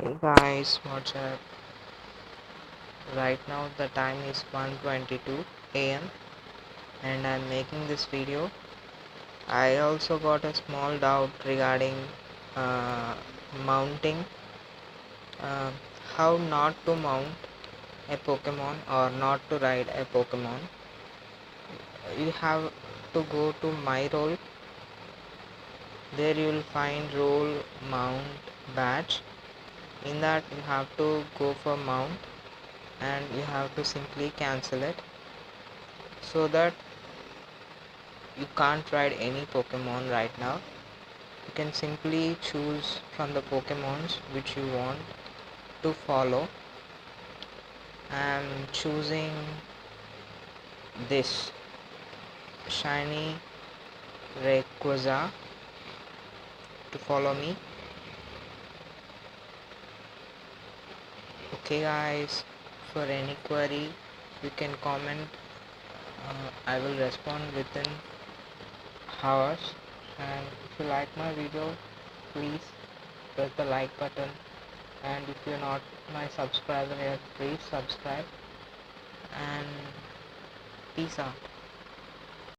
Hey guys, what's up? Right now the time is 1:22 a.m. and I'm making this video. I also got a small doubt regarding uh, mounting, uh, how not to mount a Pokemon or not to ride a Pokemon. You have to go to my role. There you will find role mount badge. In that you have to go for mount and you have to simply cancel it so that you can't ride any Pokemon right now. You can simply choose from the Pokemons which you want to follow. I'm choosing this shiny Rayquaza to follow me. Okay guys, for any query you can comment. I will respond within hours, and if you like my video please press the like button, and if you're not my subscriber yet please subscribe, and peace out.